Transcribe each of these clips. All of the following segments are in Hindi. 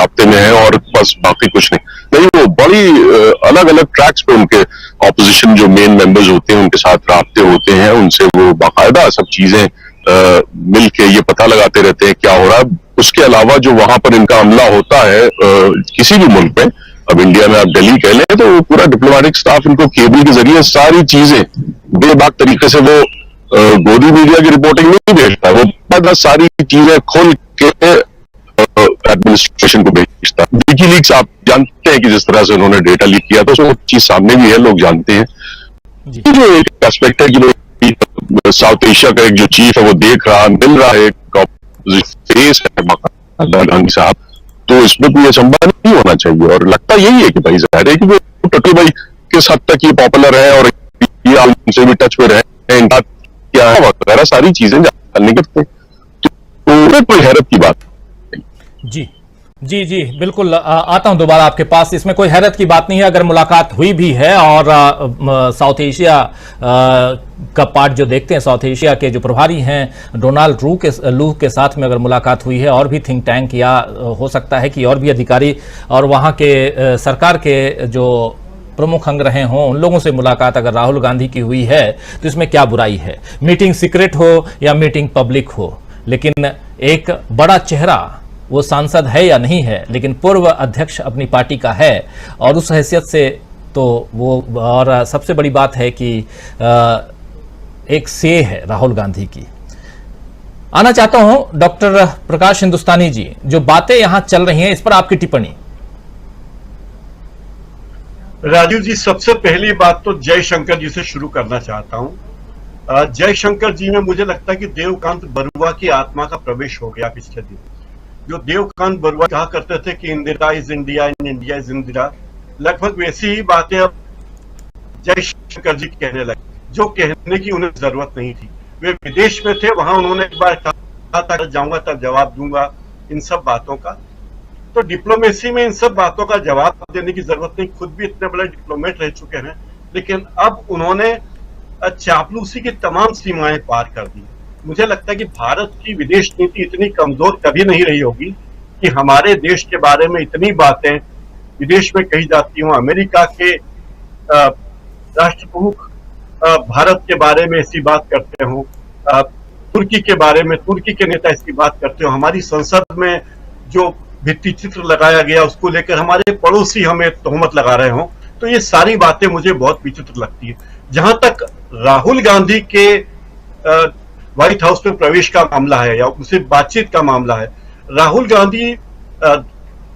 राब्ते में है और बस बाकी कुछ नहीं, वो बड़ी अलग अलग ट्रैक्स पे उनके ऑपोजिशन जो मेन मेंबर्स होते हैं उनके साथ राब्ते होते हैं, उनसे वो बाकायदा सब चीजें मिल के ये पता लगाते रहते हैं क्या हो रहा है। उसके अलावा जो वहां पर इनका हमला होता है किसी भी मुल्क में, अब इंडिया में आप दिल्ली कह लें तो पूरा डिप्लोमेटिक स्टाफ इनको केबल के जरिए सारी चीजें बेबाक तरीके से, वो गोदी मीडिया की रिपोर्टिंग नहीं भेजता, वो सारी चीजें खोल के एडमिनिस्ट्रेशन को भेजता है। विकीलीक्स आप जानते हैं कि जिस तरह से उन्होंने डेटा लीक किया था, तो चीज सामने भी है, लोग जानते हैं। जो एक एस्पेक्ट है कि साउथ एशिया का एक जो चीफ है वो देख रहा, मिल रहा है, फेस है गांधी साहब, तो इसमें कोई अचंभा नहीं होना चाहिए। और लगता यही है कि भाई जाहिर है कि वो टटल भाई किस हद तक ये पॉपुलर है और ये उनसे भी टच में रहे, क्या है वगैरह सारी चीजें जानने करते हैं, तो कोई हैरत की बात। जी जी जी बिल्कुल, आता हूं दोबारा आपके पास। इसमें कोई हैरत की बात नहीं है अगर मुलाकात हुई भी है, और साउथ एशिया का पार्ट जो देखते हैं, साउथ एशिया के जो प्रभारी हैं डोनाल्ड लू के साथ में अगर मुलाकात हुई है, और भी थिंक टैंक या हो सकता है कि और भी अधिकारी और वहां के सरकार के जो प्रमुख अंग रहे हों, उन लोगों से मुलाकात अगर राहुल गांधी की हुई है तो इसमें क्या बुराई है? मीटिंग सीक्रेट हो या मीटिंग पब्लिक हो, लेकिन एक बड़ा चेहरा वो सांसद है या नहीं है, लेकिन पूर्व अध्यक्ष अपनी पार्टी का है, और उस हैसियत से तो वो, और सबसे बड़ी बात है कि एक से है राहुल गांधी की। आना चाहता हूं डॉक्टर प्रकाश हिंदुस्तानी जी, जो बातें यहां चल रही हैं इस पर आपकी टिप्पणी। राजीव जी, सबसे पहली बात तो जयशंकर जी से शुरू करना चाहता हूं। जयशंकर जी में मुझे लगता है कि देवकांत बरुआ की आत्मा का प्रवेश हो गया पिछले दिन। जो देवकांत बरुआ कहा करते थे कि Indira is India and India is Indira, लगभग वैसी ही बातें अब जयशंकर जी कहने लगे, जो कहने की उन्हें जरूरत नहीं थी। वे विदेश में थे, वहां उन्होंने एक बार कहा था जाऊंगा तब जवाब दूंगा इन सब बातों का। तो डिप्लोमेसी में इन सब बातों का जवाब देने की जरूरत नहीं, खुद भी इतने बड़े डिप्लोमेट रह चुके हैं, लेकिन अब उन्होंने चापलूसी की तमाम सीमाएं पार कर दी। मुझे लगता है कि भारत की विदेश नीति इतनी कमजोर कभी नहीं रही होगी कि हमारे देश के बारे में इतनी बातें विदेश में कही जाती हूँ। अमेरिका के राष्ट्र प्रमुख भारत के बारे में ऐसी बात करते हो, तुर्की के बारे में तुर्की के नेता ऐसी बात करते हो, हमारी संसद में जो भित्ति चित्र लगाया गया उसको लेकर हमारे पड़ोसी हमें तोहमत लगा रहे हो, तो ये सारी बातें मुझे बहुत विचित्र लगती है। जहां तक राहुल गांधी के व्हाइट हाउस में प्रवेश का मामला है या उनसे बातचीत का मामला है, राहुल गांधी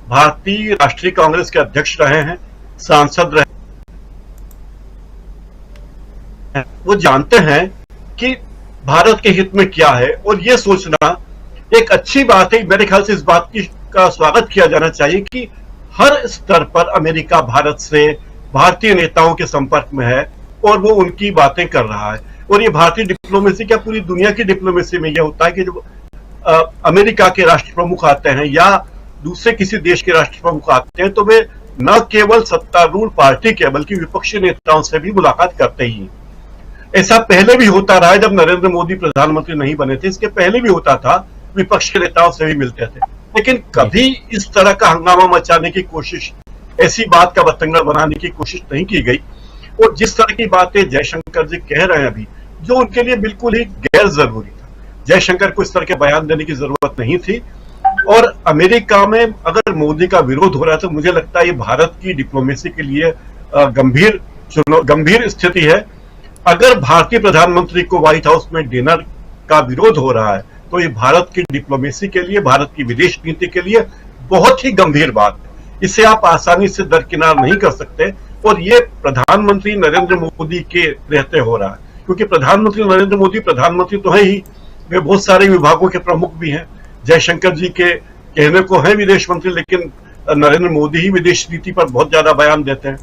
भारतीय राष्ट्रीय कांग्रेस के अध्यक्ष रहे हैं, सांसद रहे हैं, वो जानते हैं कि भारत के हित में क्या है, और ये सोचना एक अच्छी बात है। मेरे ख्याल से इस बात का स्वागत किया जाना चाहिए कि हर स्तर पर अमेरिका भारत से भारतीय नेताओं के संपर्क में है और वो उनकी बातें कर रहा है। और ये भारतीय डिप्लोमेसी क्या पूरी दुनिया की डिप्लोमेसी में यह होता है कि जब अमेरिका के राष्ट्र प्रमुख आते हैं या दूसरे किसी देश के राष्ट्र प्रमुख आते हैं, तो वे न केवल सत्तारूढ़ पार्टी के बल्कि विपक्षी नेताओं से भी मुलाकात करते ही हैं। ऐसा पहले भी होता रहा है, जब नरेंद्र मोदी प्रधानमंत्री नहीं बने थे, इसके पहले भी होता था, विपक्ष के नेताओं से भी मिलते थे, लेकिन कभी इस तरह का हंगामा मचाने की कोशिश, ऐसी बात का बतंगड़ बनाने की कोशिश नहीं की गई। और जिस तरह की बातें जयशंकर जी कह रहे हैं अभी, जो उनके लिए बिल्कुल ही गैर जरूरी था, जयशंकर को इस तरह के बयान देने की जरूरत नहीं थी। और अमेरिका में अगर मोदी का विरोध हो रहा है तो मुझे लगता है ये भारत की डिप्लोमेसी के लिए गंभीर स्थिति है। अगर भारतीय प्रधानमंत्री को व्हाइट हाउस में डिनर का विरोध हो रहा है तो ये भारत की डिप्लोमेसी के लिए, भारत की विदेश नीति के लिए बहुत ही गंभीर बात है। इसे आप आसानी से दरकिनार नहीं कर सकते, और ये प्रधानमंत्री नरेंद्र मोदी के रहते हो रहा है, क्योंकि प्रधानमंत्री नरेंद्र मोदी प्रधानमंत्री तो है ही, वे बहुत सारे विभागों के प्रमुख भी हैं। जयशंकर जी के कहने को है विदेश मंत्री, लेकिन नरेंद्र मोदी ही विदेश नीति पर बहुत ज्यादा बयान देते हैं।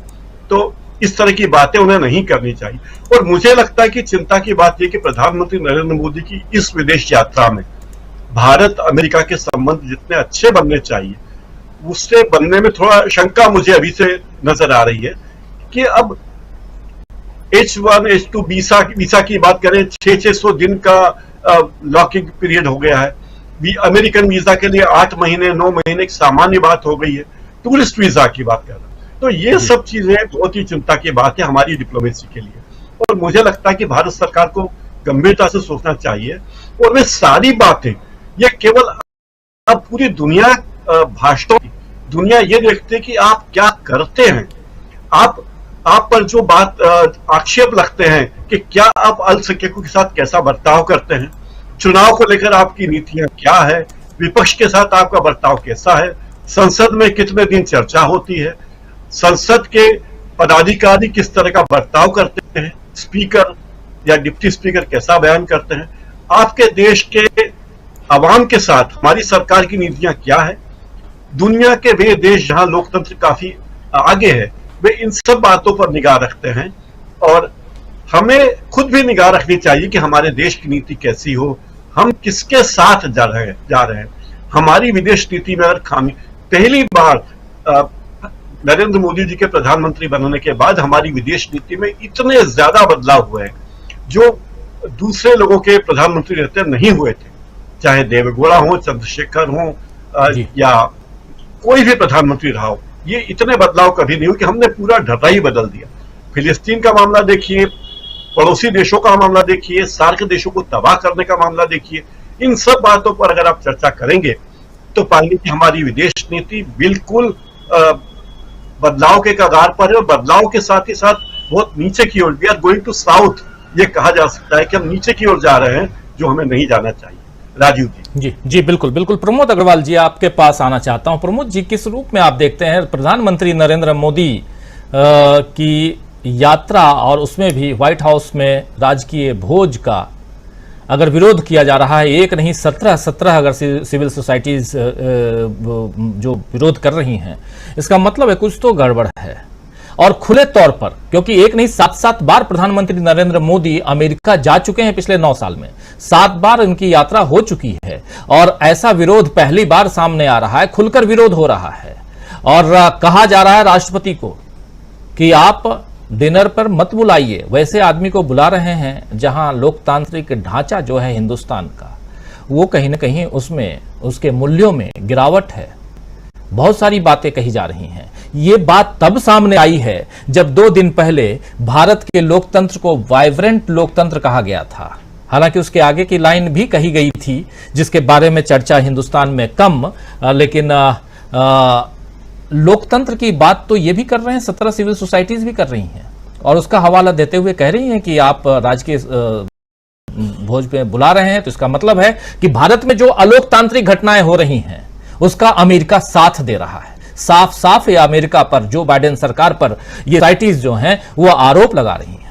तो इस तरह की बातें उन्हें नहीं करनी चाहिए। और मुझे लगता है कि चिंता की बात यह कि प्रधानमंत्री नरेंद्र मोदी की इस विदेश यात्रा में भारत अमेरिका के संबंध जितने अच्छे बनने चाहिए, उससे बनने में थोड़ा शंका मुझे अभी से नजर आ रही है कि अब H1 H2 वीसा की बात करें, 600 दिन का लॉकिंग पीरियड हो गया है। अमेरिकन वीजा के लिए 8 महीने 9 महीने एक सामान्य बात हो गई है, टूरिस्ट वीजा की बात कर रहा हूं। तो ये सब चीजें बहुत ही चिंता की बात है हमारी डिप्लोमेसी के लिए, और मुझे लगता है कि भारत सरकार को गंभीरता से सोचना चाहिए। और वे सारी बातें ये केवल अब पूरी दुनिया भाषणों की दुनिया ये देखते हैं कि आप क्या करते हैं, आप पर जो बात आक्षेप लगते हैं कि क्या आप अल्पसंख्यकों के साथ कैसा बर्ताव करते हैं, चुनाव को लेकर आपकी नीतियां क्या है, विपक्ष के साथ आपका बर्ताव कैसा है, संसद में कितने दिन चर्चा होती है, संसद के पदाधिकारी किस तरह का बर्ताव करते हैं, स्पीकर या डिप्टी स्पीकर कैसा बयान करते हैं, आपके देश के अवाम के साथ हमारी सरकार की नीतियां क्या है। दुनिया के वे देश जहां लोकतंत्र काफी आगे है वे इन सब बातों पर निगाह रखते हैं, और हमें खुद भी निगाह रखनी चाहिए कि हमारे देश की नीति कैसी हो, हम किसके साथ जा रहे हैं। हमारी विदेश नीति में अगर खामी, पहली बार नरेंद्र मोदी जी के प्रधानमंत्री बनने के बाद हमारी विदेश नीति में इतने ज्यादा बदलाव हुए हैं जो दूसरे लोगों के प्रधानमंत्री रहते नहीं हुए थे, चाहे देवेगौड़ा हो, चंद्रशेखर हो या कोई भी प्रधानमंत्री रहा हो। ये इतने बदलाव कभी नहीं हुए कि हमने पूरा ढर्रा ही बदल दिया। फिलिस्तीन का मामला देखिए, पड़ोसी देशों का मामला देखिए, सार्क देशों को तबाह करने का मामला देखिए। इन सब बातों पर अगर आप चर्चा करेंगे तो पाएंगे कि हमारी विदेश नीति बिल्कुल बदलाव के कगार पर है, और बदलाव के साथ ही साथ बहुत नीचे की ओर, we are going to south, ये कहा जा सकता है कि हम नीचे की ओर जा रहे हैं, जो हमें नहीं जाना चाहिए। राजीव जी। जी बिल्कुल बिल्कुल। प्रमोद अग्रवाल जी, आपके पास आना चाहता हूं। प्रमोद जी, किस रूप में आप देखते हैं प्रधानमंत्री नरेंद्र मोदी की यात्रा और उसमें भी व्हाइट हाउस में राजकीय भोज का अगर विरोध किया जा रहा है, एक नहीं 17 अगर सिविल सोसाइटीज जो विरोध कर रही हैं, इसका मतलब है कुछ तो गड़बड़ है। और खुले तौर पर, क्योंकि एक नहीं 7 बार प्रधानमंत्री नरेंद्र मोदी अमेरिका जा चुके हैं पिछले 9 साल में, 7 बार उनकी यात्रा हो चुकी है, और ऐसा विरोध पहली बार सामने आ रहा है, खुलकर विरोध हो रहा है। और कहा जा रहा है राष्ट्रपति को कि आप डिनर पर मत बुलाइए, वैसे आदमी को बुला रहे हैं जहां लोकतांत्रिक ढांचा जो है हिंदुस्तान का, वो कहीं ना कहीं उसमें उसके मूल्यों में गिरावट है। बहुत सारी बातें कही जा रही हैं। ये बात तब सामने आई है जब 2 दिन पहले भारत के लोकतंत्र को वाइब्रेंट लोकतंत्र कहा गया था। हालांकि उसके आगे की लाइन भी कही गई थी जिसके बारे में चर्चा हिंदुस्तान में कम, लेकिन लोकतंत्र की बात तो ये भी कर रहे हैं, 17 सिविल सोसाइटीज भी कर रही हैं, और उसका हवाला देते हुए कह रही हैं कि आप राजकीय भोज पे बुला रहे हैं, तो इसका मतलब है कि भारत में जो अलोकतांत्रिक घटनाएं हो रही हैं उसका अमेरिका साथ दे रहा है। साफ साफ ये अमेरिका पर, जो बाइडेन सरकार पर ये सोसाइटीज जो हैं वो आरोप लगा रही हैं।